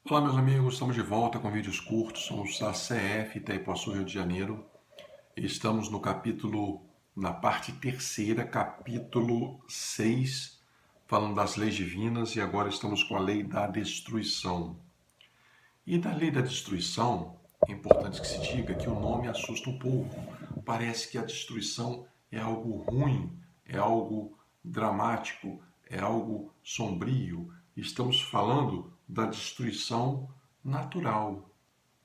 Olá, meus amigos, estamos de volta com vídeos curtos. Somos da CF Itaipuaçu, Rio de Janeiro. E estamos no capítulo, na parte terceira, capítulo 6, falando das leis divinas, e agora estamos com a lei da destruição. E da lei da destruição, é importante que se diga que o nome assusta um pouco. Parece que a destruição é algo ruim, é algo dramático, é algo sombrio. Estamos falando da destruição natural,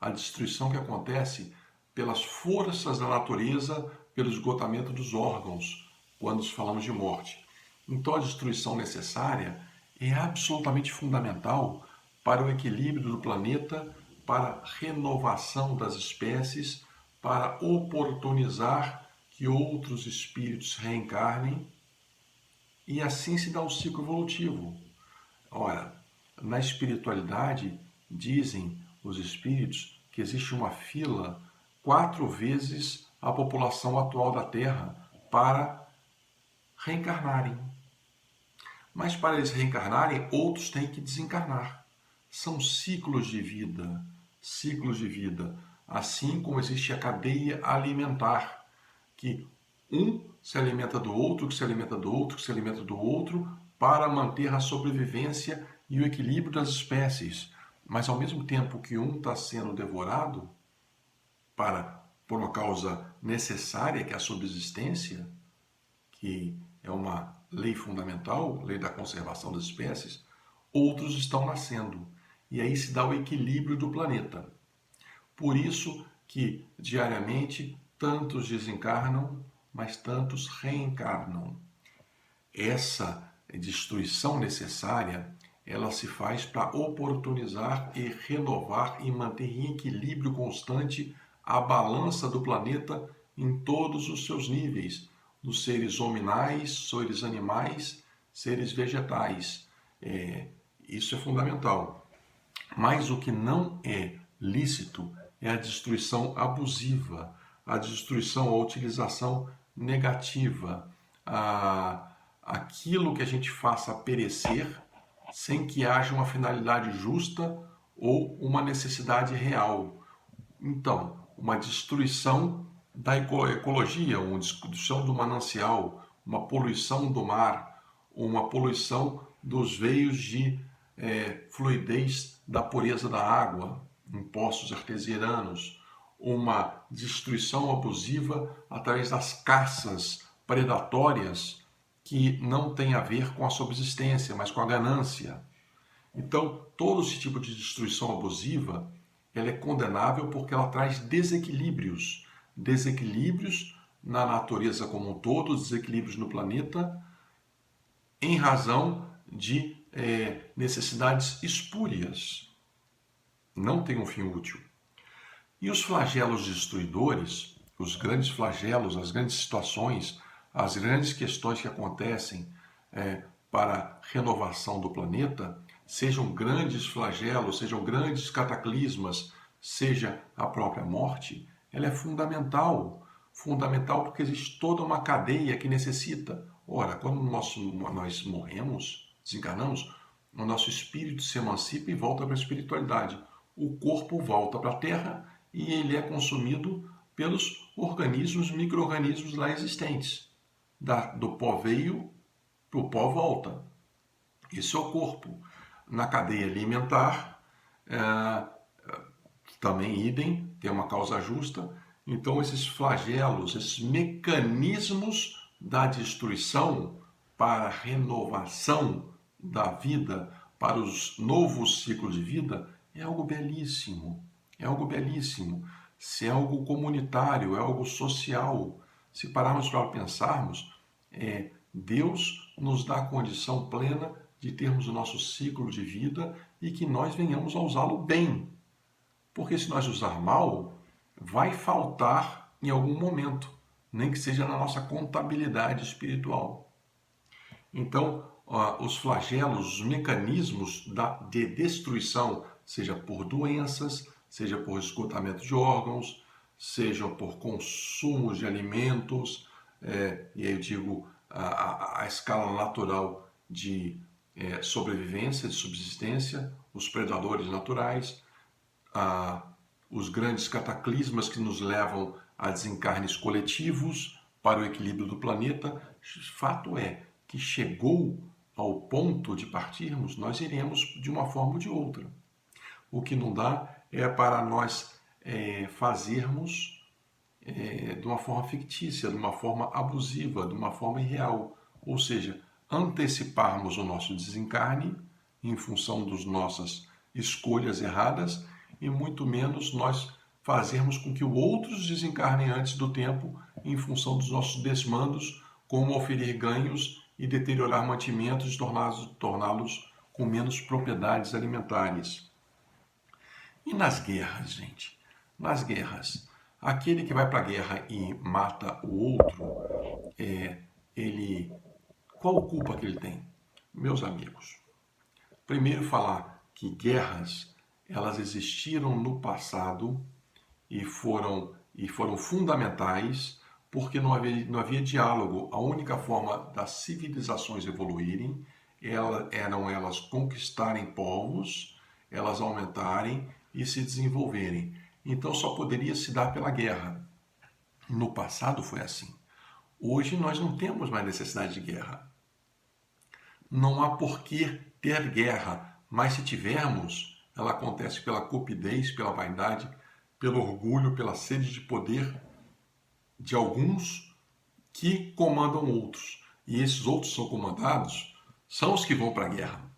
a destruição que acontece pelas forças da natureza, pelo esgotamento dos órgãos, quando falamos de morte. Então, a destruição necessária é absolutamente fundamental para o equilíbrio do planeta, para a renovação das espécies, para oportunizar que outros espíritos reencarnem e assim se dá o ciclo evolutivo. Ora, na espiritualidade, dizem os espíritos que existe uma fila 4 vezes a população atual da Terra para reencarnarem. Mas para eles reencarnarem, outros têm que desencarnar. São ciclos de vida, ciclos de vida. Assim como existe a cadeia alimentar, que um se alimenta do outro, que se alimenta do outro, que se alimenta do outro, para manter a sobrevivência e o equilíbrio das espécies. Mas ao mesmo tempo que um está sendo devorado por uma causa necessária, que é a subsistência, que é uma lei fundamental, lei da conservação das espécies, outros estão nascendo. E aí se dá o equilíbrio do planeta. Por isso que diariamente tantos desencarnam, mas tantos reencarnam. Essa destruição necessária, ela se faz para oportunizar e renovar e manter em equilíbrio constante a balança do planeta em todos os seus níveis, dos seres hominais, seres animais, seres vegetais. Isso é fundamental. Mas o que não é lícito é a destruição abusiva, a destruição, a utilização negativa, aquilo que a gente faça perecer sem que haja uma finalidade justa ou uma necessidade real. Então, uma destruição da ecologia, uma destruição do manancial, uma poluição do mar, uma poluição dos veios de fluidez da pureza da água, em poços artesianos, uma destruição abusiva através das caças predatórias que não tem a ver com a subsistência, mas com a ganância. Então, todo esse tipo de destruição abusiva, ela é condenável porque ela traz desequilíbrios, desequilíbrios na natureza como um todo, desequilíbrios no planeta, em razão de necessidades espúrias. Não tem um fim útil. E os flagelos destruidores, os grandes flagelos, as grandes situações, as grandes questões que acontecem para a renovação do planeta, sejam grandes flagelos, sejam grandes cataclismas, seja a própria morte, ela é fundamental. Fundamental porque existe toda uma cadeia que necessita. Ora, quando nós morremos, desencarnamos, o nosso espírito se emancipa e volta para a espiritualidade. O corpo volta para a Terra e ele é consumido pelos organismos, micro-organismos lá existentes. Do pó veio, para o pó volta. Esse é o corpo. Na cadeia alimentar, também idem, tem uma causa justa. Então, esses flagelos, esses mecanismos da destruição para a renovação da vida, para os novos ciclos de vida, é algo belíssimo. É algo belíssimo. Se é algo comunitário, é algo social. Se pararmos para pensarmos, Deus nos dá a condição plena de termos o nosso ciclo de vida e que nós venhamos a usá-lo bem. Porque se nós usar mal, vai faltar em algum momento, nem que seja na nossa contabilidade espiritual. Então, os flagelos, os mecanismos de destruição, seja por doenças, seja por esgotamento de órgãos, seja por consumo de alimentos, e aí eu digo a escala natural de sobrevivência, de subsistência, os predadores naturais, os grandes cataclismas que nos levam a desencarnes coletivos para o equilíbrio do planeta. Fato é que chegou ao ponto de partirmos, nós iremos de uma forma ou de outra. O que não dá é para nós fazermos de uma forma fictícia, de uma forma abusiva, de uma forma irreal. Ou seja, anteciparmos o nosso desencarne em função das nossas escolhas erradas e muito menos nós fazermos com que outros desencarnem antes do tempo em função dos nossos desmandos, como oferir ganhos e deteriorar mantimentos e torná-los com menos propriedades alimentares. E nas guerras, gente? Nas guerras, aquele que vai para a guerra e mata o outro, qual culpa que ele tem? Meus amigos, primeiro falar que guerras, elas existiram no passado e foram fundamentais porque não havia diálogo. A única forma das civilizações evoluírem eram elas conquistarem povos, elas aumentarem e se desenvolverem. Então só poderia se dar pela guerra. No passado foi assim. Hoje nós não temos mais necessidade de guerra. Não há por que ter guerra, mas se tivermos, ela acontece pela cupidez, pela vaidade, pelo orgulho, pela sede de poder de alguns que comandam outros. E esses outros são comandados, são os que vão para a guerra.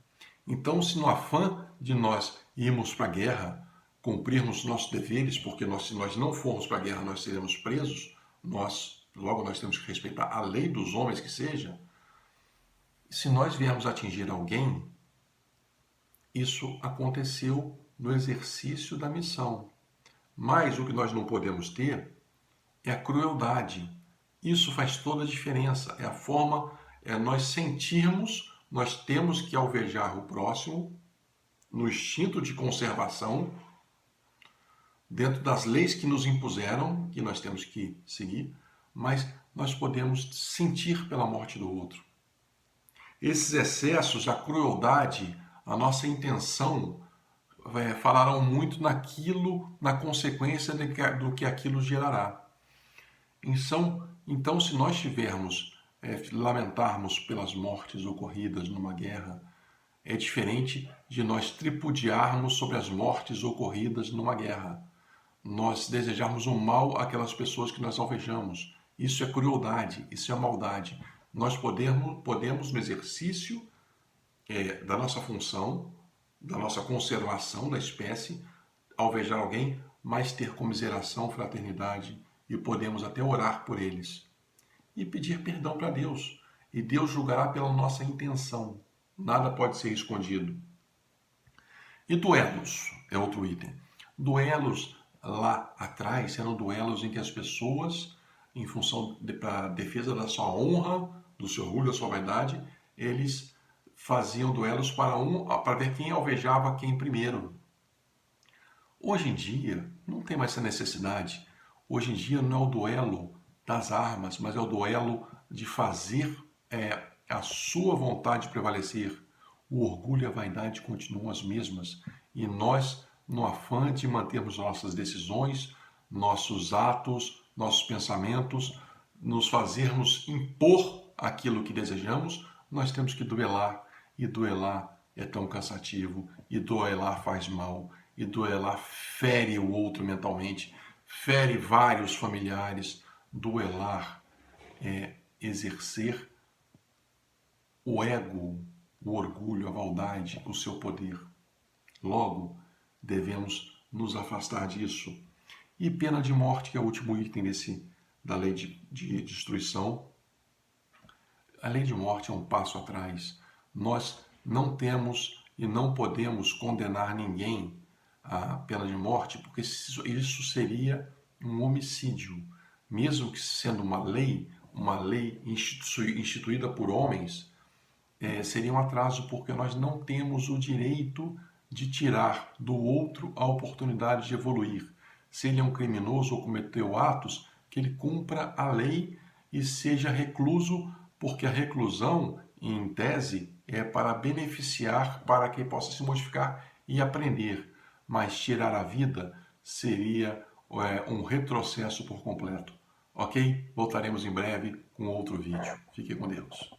Então, se no afã de nós irmos para a guerra, cumprirmos nossos deveres, porque se nós não formos para a guerra, nós seremos presos, logo nós temos que respeitar a lei dos homens que seja. Se nós viermos atingir alguém, isso aconteceu no exercício da missão. Mas o que nós não podemos ter é a crueldade. Isso faz toda a diferença. É a forma, nós sentirmos, nós temos que alvejar o próximo no instinto de conservação, dentro das leis que nos impuseram, que nós temos que seguir, mas nós podemos sentir pela morte do outro. Esses excessos, a crueldade, a nossa intenção, falarão muito naquilo, na consequência do que aquilo gerará. Então, se nós tivermos, lamentarmos pelas mortes ocorridas numa guerra, é diferente de nós tripudiarmos sobre as mortes ocorridas numa guerra. Nós desejarmos o mal àquelas pessoas que nós alvejamos. Isso é crueldade, isso é maldade. Nós podemos no exercício da nossa função, da nossa conservação da espécie, alvejar alguém, mas ter comiseração, fraternidade e podemos até orar por eles e pedir perdão para Deus. E Deus julgará pela nossa intenção. Nada pode ser escondido. E duelos é outro item. Duelos lá atrás eram duelos em que as pessoas, em função da defesa da sua honra, do seu orgulho, da sua vaidade, eles faziam duelos para ver quem alvejava quem primeiro. Hoje em dia, não tem mais essa necessidade. Hoje em dia não é o duelo das armas, mas é o duelo de fazer a sua vontade prevalecer. O orgulho e a vaidade continuam as mesmas. E nós, no afã de mantermos nossas decisões, nossos atos, nossos pensamentos, nos fazermos impor aquilo que desejamos, nós temos que duelar. E duelar é tão cansativo, e duelar faz mal, e duelar fere o outro mentalmente, fere vários familiares. Duelar é exercer o ego, o orgulho, a vaidade, o seu poder. Logo, devemos nos afastar disso. E pena de morte, que é o último item da lei de destruição. A lei de morte é um passo atrás. Nós não temos e não podemos condenar ninguém à pena de morte, porque isso seria um homicídio. Mesmo que sendo uma lei instituída por homens, seria um atraso, porque nós não temos o direito de tirar do outro a oportunidade de evoluir. Se ele é um criminoso ou cometeu atos, que ele cumpra a lei e seja recluso, porque a reclusão, em tese, é para beneficiar, para que possa se modificar e aprender. Mas tirar a vida seria um retrocesso por completo. Ok? Voltaremos em breve com outro vídeo. Fique com Deus.